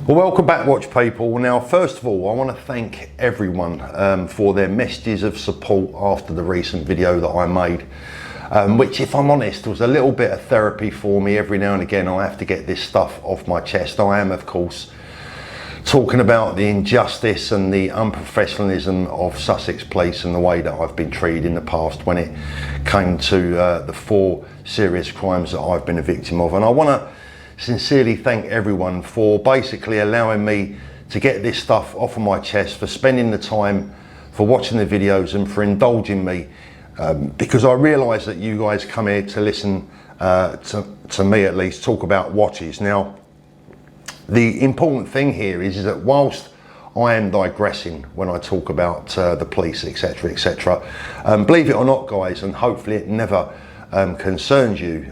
Well, welcome back, watch people. Now, first of all, I want to thank everyone for their messages of support after the recent video that I made, which, if I'm honest, was a little bit of therapy for me. Every now and again, I have to get this stuff off my chest. I am, of course, talking about the injustice and the unprofessionalism of Sussex Police and the way that I've been treated in the past when it came to the 4 serious crimes that I've been a victim of. And I want to sincerely thank everyone for basically allowing me to get this stuff off of my chest, for spending the time, for watching the videos, and for indulging me, because I realise that you guys come here to listen to me at least talk about watches. Now, the important thing here is that whilst I am digressing when I talk about the police, etc, etc, believe it or not, guys, and hopefully it never concerns you,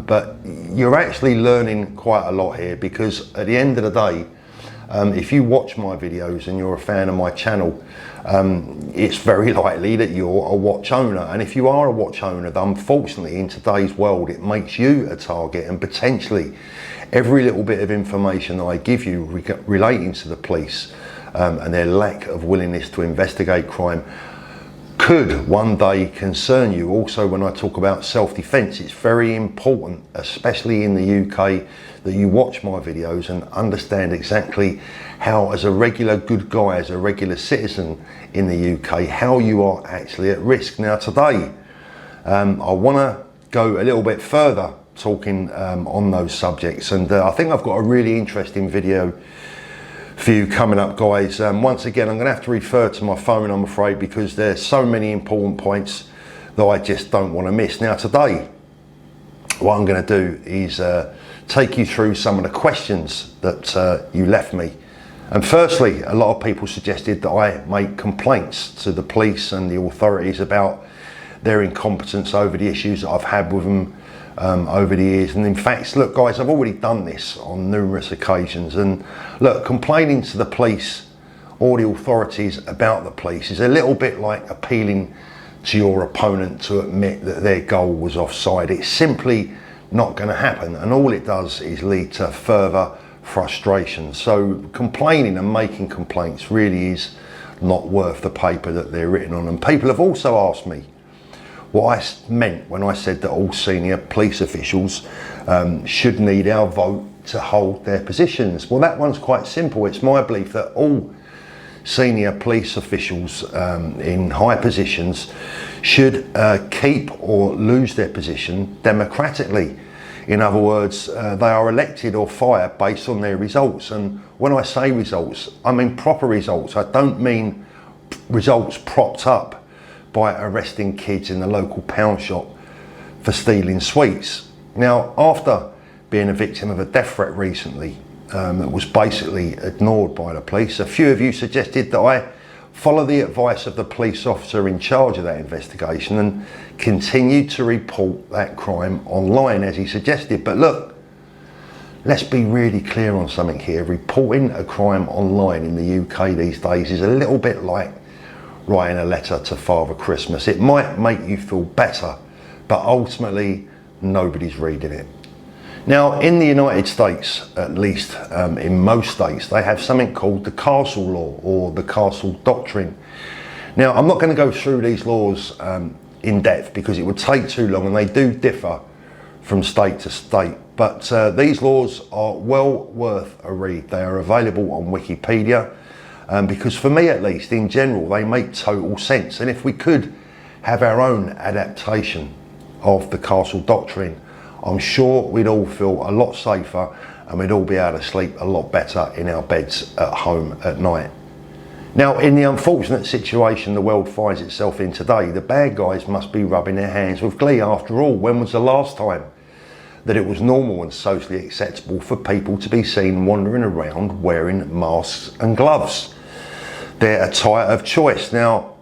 but you're actually learning quite a lot here, because at the end of the day, if you watch my videos and you're a fan of my channel, it's very likely that you're a watch owner. And if you are a watch owner, then unfortunately in today's world it makes you a target, and potentially every little bit of information that I give you relating to the police and their lack of willingness to investigate crime could one day concern you. Also, when I talk about self-defense, it's very important, especially in the UK, that you watch my videos and understand exactly how, as a regular good guy, as a regular citizen in the UK, how you are actually at risk. Now today, I want to go a little bit further talking on those subjects, and I think I've got a really interesting video for you coming up, guys. Once again, I'm going to have to refer to my phone, I'm afraid, because there's so many important points that I just don't want to miss. Now today, what I'm going to do is take you through some of the questions that you left me. And firstly, a lot of people suggested that I make complaints to the police and the authorities about their incompetence over the issues that I've had with them over the years. And in fact, look, guys, I've already done this on numerous occasions. And look, complaining to the police or the authorities about the police is a little bit like appealing to your opponent to admit that their goal was offside. It's simply not going to happen, and all it does is lead to further frustration. So complaining and making complaints really is not worth the paper that they're written on. And people have also asked me what I meant when I said that all senior police officials should need our vote to hold their positions. Well, that one's quite simple. It's my belief that all senior police officials in high positions should keep or lose their position democratically. In other words, they are elected or fired based on their results. And when I say results, I mean proper results. I don't mean results propped up by arresting kids in the local pound shop for stealing sweets. Now, after being a victim of a death threat recently that was basically ignored by the police, a few of you suggested that I follow the advice of the police officer in charge of that investigation and continue to report that crime online as he suggested. But look, let's be really clear on something here. Reporting a crime online in the UK these days is a little bit like writing a letter to Father Christmas. It might make you feel better, but ultimately nobody's reading it. Now, in the United States, at least in most states, they have something called the Castle Law or the Castle Doctrine. Now, I'm not going to go through these laws in depth because it would take too long, and they do differ from state to state. But these laws are well worth a read. They are available on Wikipedia. Because for me, at least, in general, they make total sense. And if we could have our own adaptation of the Castle Doctrine, I'm sure we'd all feel a lot safer and we'd all be able to sleep a lot better in our beds at home at night. Now, in the unfortunate situation the world finds itself in today, the bad guys must be rubbing their hands with glee. After all, when was the last time that it was normal and socially acceptable for people to be seen wandering around wearing masks and gloves? Their attire of choice. Now,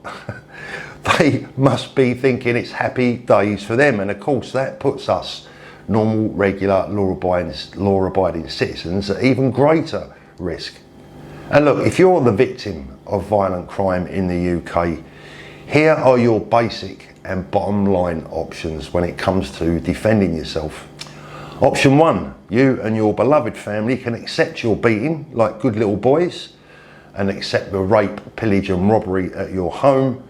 they must be thinking it's happy days for them, and of course that puts us normal, regular, law-abiding citizens at even greater risk. And look, if you're the victim of violent crime in the UK, here are your basic and bottom line options when it comes to defending yourself. Option 1, you and your beloved family can accept your beating like good little boys and accept the rape, pillage and robbery at your home.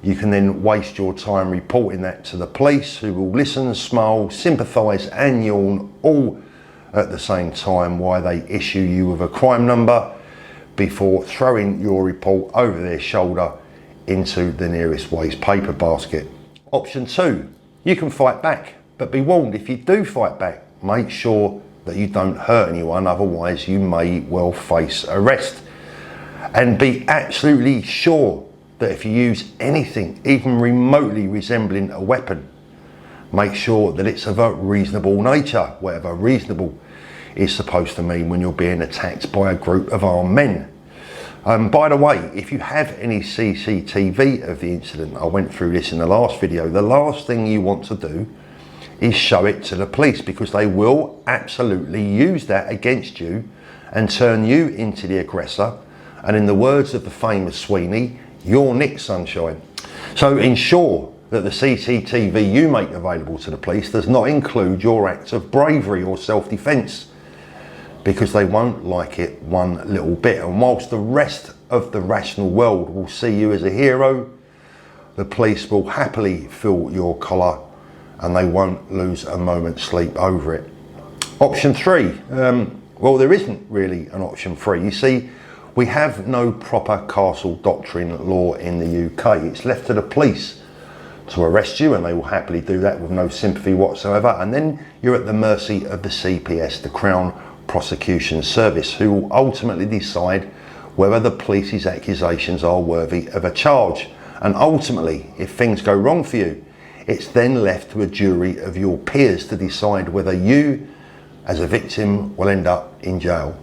You can then waste your time reporting that to the police, who will listen, smile, sympathise and yawn all at the same time while they issue you with a crime number before throwing your report over their shoulder into the nearest waste paper basket. Option 2, you can fight back, but be warned, if you do fight back, make sure that you don't hurt anyone, otherwise you may well face arrest. And be absolutely sure that if you use anything even remotely resembling a weapon, make sure that it's of a reasonable nature, whatever reasonable is supposed to mean when you're being attacked by a group of armed men. By the way, if you have any CCTV of the incident, I went through this in the last video, the last thing you want to do is show it to the police, because they will absolutely use that against you and turn you into the aggressor. And in the words of the famous Sweeney, you're Nick Sunshine. So ensure that the CCTV you make available to the police does not include your acts of bravery or self-defence, because they won't like it one little bit. And whilst the rest of the rational world will see you as a hero, the police will happily fill your collar and they won't lose a moment's sleep over it. Option 3, well, there isn't really an option 3. You see, we have no proper Castle Doctrine law in the UK. It's left to the police to arrest you, and they will happily do that with no sympathy whatsoever. And then you're at the mercy of the CPS, the Crown Prosecution Service, who will ultimately decide whether the police's accusations are worthy of a charge. And ultimately, if things go wrong for you, it's then left to a jury of your peers to decide whether you, as a victim, will end up in jail.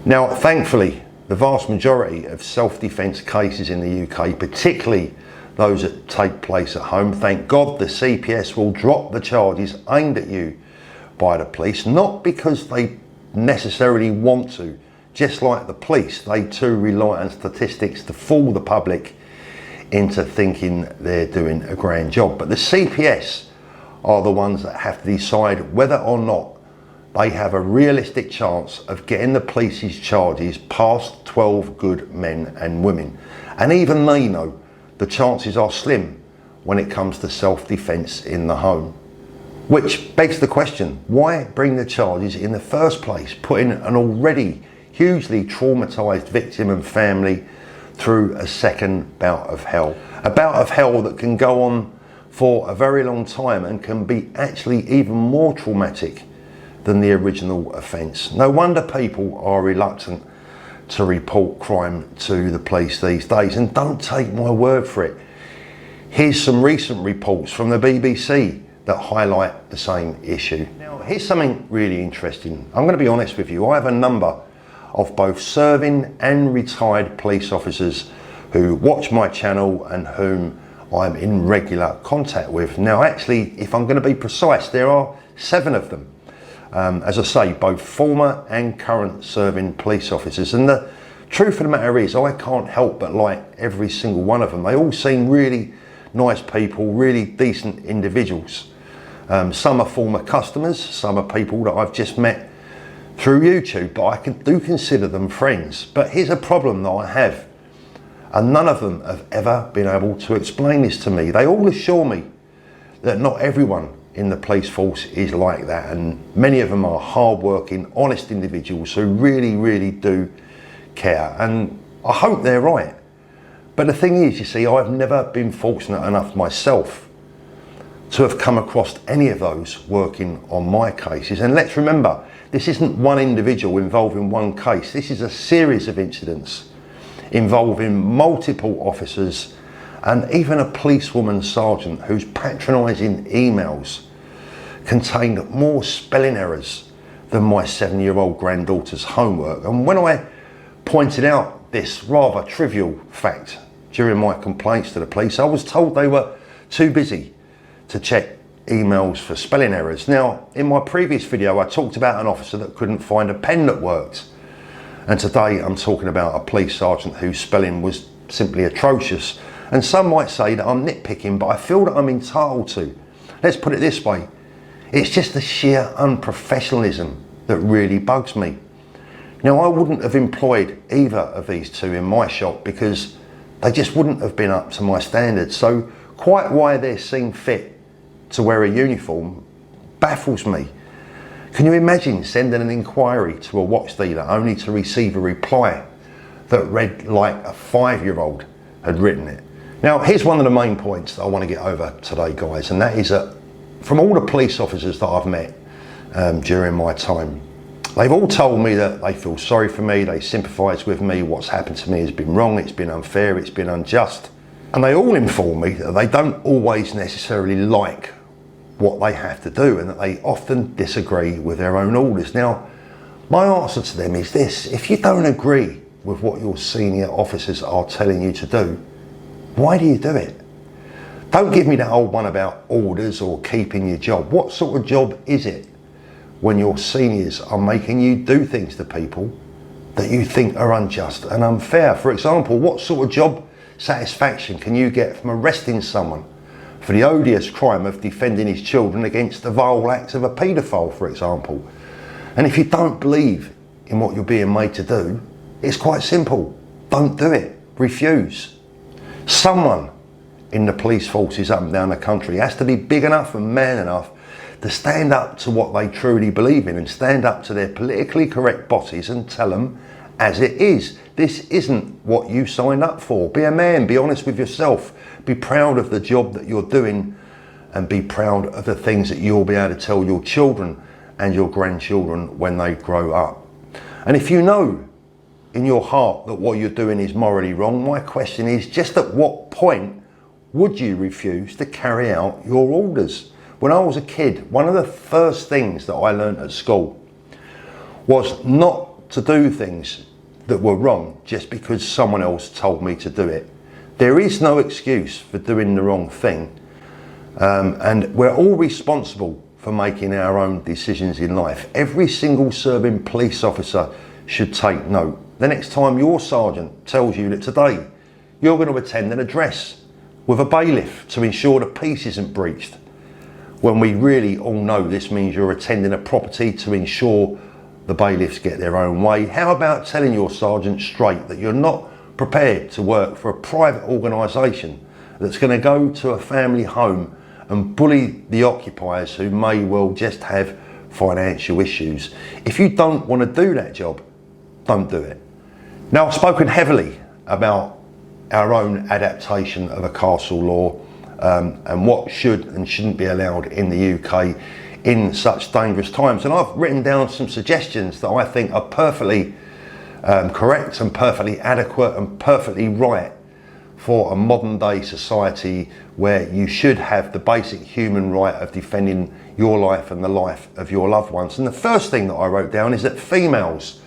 Now, thankfully, the vast majority of self-defence cases in the UK, particularly those that take place at home, thank God the CPS will drop the charges aimed at you by the police, not because they necessarily want to. Just like the police, they too rely on statistics to fool the public into thinking they're doing a grand job. But the CPS are the ones that have to decide whether or not they have a realistic chance of getting the police's charges past 12 good men and women. And even they know the chances are slim when it comes to self-defence in the home. Which begs the question, why bring the charges in the first place, putting an already hugely traumatised victim and family through a second bout of hell? A bout of hell that can go on for a very long time and can be actually even more traumatic than the original offence. No wonder people are reluctant to report crime to the police these days. And don't take my word for it. Here's some recent reports from the BBC that highlight the same issue. Now, here's something really interesting. I'm going to be honest with you. I have a number of both serving and retired police officers who watch my channel and whom I'm in regular contact with. Now, actually, if I'm going to be precise, there are 7 of them. As I say, both former and current serving police officers. And the truth of the matter is, I can't help but like every single one of them. They all seem really nice people, really decent individuals. Some are former customers, some are people that I've just met through YouTube, but I do consider them friends. But here's a problem that I have, and none of them have ever been able to explain this to me. They all assure me that not everyone in the police force is like that, and many of them are hard-working, honest individuals who really, really do care, and I hope they're right. But the thing is, you see, I've never been fortunate enough myself to have come across any of those working on my cases. And let's remember, this isn't one individual involved in one case. This is a series of incidents involving multiple officers and even a policewoman sergeant whose patronising emails contained more spelling errors than my 7-year-old granddaughter's homework. And when I pointed out this rather trivial fact during my complaints to the police, I was told they were too busy to check emails for spelling errors. Now, in my previous video, I talked about an officer that couldn't find a pen that worked. And today I'm talking about a police sergeant whose spelling was simply atrocious. And some might say that I'm nitpicking, but I feel that I'm entitled to. Let's put it this way. It's just the sheer unprofessionalism that really bugs me. Now, I wouldn't have employed either of these two in my shop because they just wouldn't have been up to my standards. So quite why they're seen fit to wear a uniform baffles me. Can you imagine sending an inquiry to a watch dealer only to receive a reply that read like a 5-year-old had written it? Now, here's one of the main points that I want to get over today, guys, and that is that from all the police officers that I've met during my time, they've all told me that they feel sorry for me, they sympathise with me, what's happened to me has been wrong, it's been unfair, it's been unjust. And they all inform me that they don't always necessarily like what they have to do and that they often disagree with their own orders. Now, my answer to them is this: if you don't agree with what your senior officers are telling you to do, why do you do it? Don't give me that old one about orders or keeping your job. What sort of job is it when your seniors are making you do things to people that you think are unjust and unfair? For example, what sort of job satisfaction can you get from arresting someone for the odious crime of defending his children against the vile acts of a paedophile, for example? And if you don't believe in what you're being made to do, it's quite simple. Don't do it. Refuse. Someone in the police forces up and down the country has to be big enough and man enough to stand up to what they truly believe in and stand up to their politically correct bosses and tell them as it is. This isn't what you signed up for. Be a man, be honest with yourself, be proud of the job that you're doing and be proud of the things that you'll be able to tell your children and your grandchildren when they grow up. And if you know in your heart that what you're doing is morally wrong, my question is, just at what point would you refuse to carry out your orders? When I was a kid, one of the first things that I learned at school was not to do things that were wrong just because someone else told me to do it. There is no excuse for doing the wrong thing, and we're all responsible for making our own decisions in life. Every single serving police officer should take note. The next time your sergeant tells you that today you're going to attend an address with a bailiff to ensure the peace isn't breached, when we really all know this means you're attending a property to ensure the bailiffs get their own way, how about telling your sergeant straight that you're not prepared to work for a private organisation that's going to go to a family home and bully the occupiers who may well just have financial issues? If you don't want to do that job, don't do it. Now, I've spoken heavily about our own adaptation of a castle law and what should and shouldn't be allowed in the UK in such dangerous times. And I've written down some suggestions that I think are perfectly correct and perfectly adequate and perfectly right for a modern day society where you should have the basic human right of defending your life and the life of your loved ones. And the first thing that I wrote down is that females,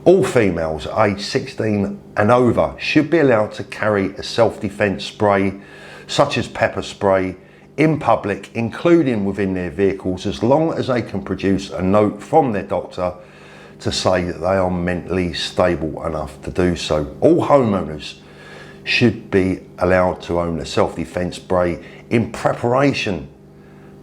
all females aged 16 and over, should be allowed to carry a self-defense spray such as pepper spray in public, including within their vehicles, as long as they can produce a note from their doctor to say that they are mentally stable enough to do so. All homeowners should be allowed to own a self-defense spray in preparation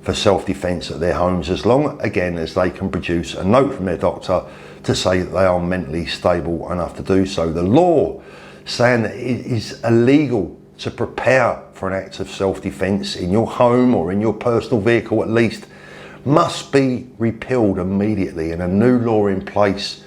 for self-defense at their homes, as long again as they can produce a note from their doctor to say that they are mentally stable enough to do so. The law saying that it is illegal to prepare for an act of self-defense in your home or in your personal vehicle at least must be repealed immediately, and a new law in place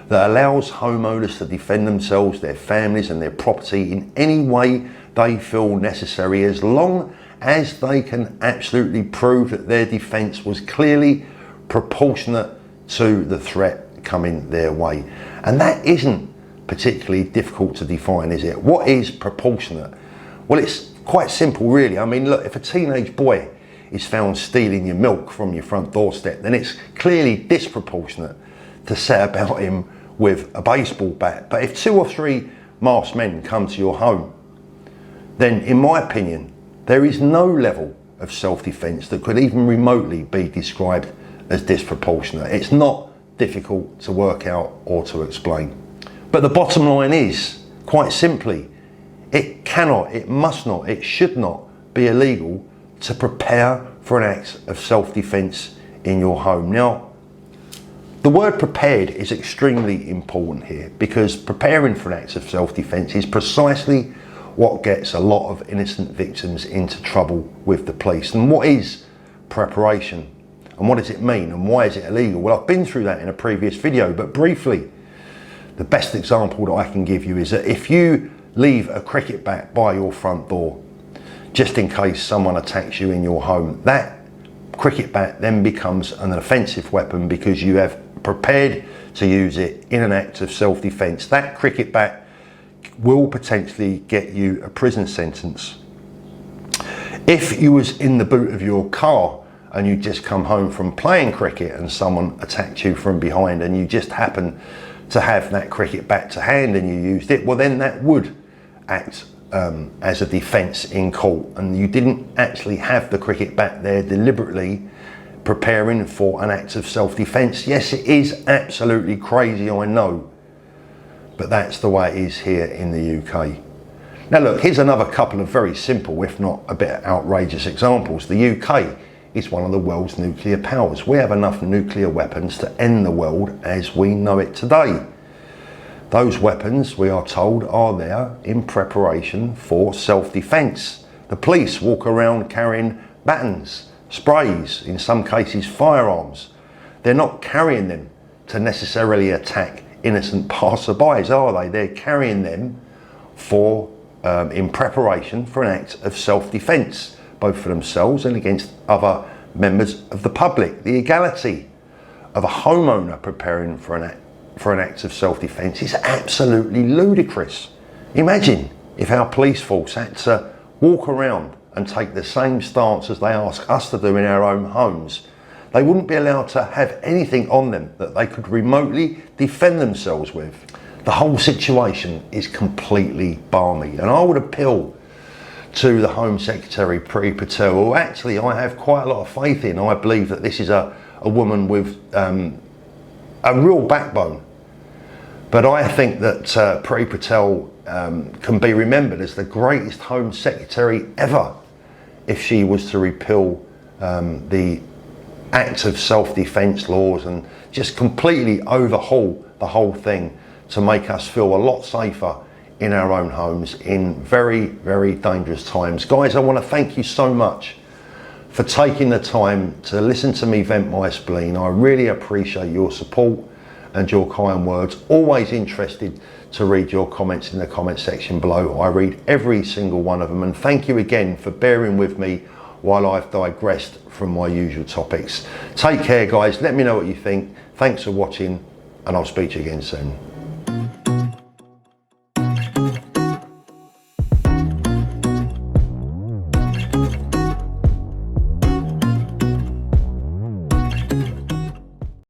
that allows homeowners to defend themselves, their families and their property in any way they feel necessary, as long as they can absolutely prove that their defence was clearly proportionate to the threat coming their way. And that isn't particularly difficult to define, is it? What is proportionate? Well, it's quite simple really. I mean, look, if a teenage boy is found stealing your milk from your front doorstep, then it's clearly disproportionate to set about him with a baseball bat. But if 2 or 3 masked men come to your home, then in my opinion, there is no level of self-defense that could even remotely be described as disproportionate. It's not difficult to work out or to explain. But the bottom line is, quite simply, it cannot, it must not, it should not be illegal to prepare for an act of self-defense in your home. Now, the word prepared is extremely important here, because preparing for an act of self-defense is precisely what gets a lot of innocent victims into trouble with the police. And what is preparation? And what does it mean? And why is it illegal? Well, I've been through that in a previous video, but briefly, the best example that I can give you is that if you leave a cricket bat by your front door, just in case someone attacks you in your home, that cricket bat then becomes an offensive weapon because you have prepared to use it in an act of self-defense. That cricket bat will potentially get you a prison sentence. If you was in the boot of your car and you just come home from playing cricket and someone attacked you from behind and you just happen to have that cricket bat to hand and you used it, well then that would act as a defence in court, and you didn't actually have the cricket bat there deliberately preparing for an act of self-defense. Yes, it is absolutely crazy, I know, but that's the way it is here in the UK. Now look, here's another couple of very simple, if not a bit outrageous examples. The UK is one of the world's nuclear powers. We have enough nuclear weapons to end the world as we know it today. Those weapons, we are told, are there in preparation for self-defense. The police walk around carrying batons, sprays, in some cases firearms. They're not carrying them to necessarily attack innocent passerbys, are they? They're carrying them for in preparation for an act of self-defense, both for themselves and against other members of the public. The equality of a homeowner preparing for an act of self-defense is absolutely ludicrous. Imagine if our police force had to walk around and take the same stance as they ask us to do in our own homes. They wouldn't be allowed to have anything on them that they could remotely defend themselves with. The whole situation is completely balmy, and I would appeal to the Home Secretary Priti Patel, who actually I have quite a lot of faith in. I believe that this is a woman with a real backbone. But I think that Priti Patel can be remembered as the greatest Home Secretary ever if she was to repeal the act of self-defense laws and just completely overhaul the whole thing to make us feel a lot safer in our own homes in very, very dangerous times. Guys, I want to thank you so much for taking the time to listen to me vent my spleen. I really appreciate your support and your kind words. Always interested to read your comments in the comment section below. I read every single one of them, and thank you again for bearing with me while I've digressed from my usual topics. Take care, guys. Let me know what you think. Thanks for watching, and I'll speak to you again soon.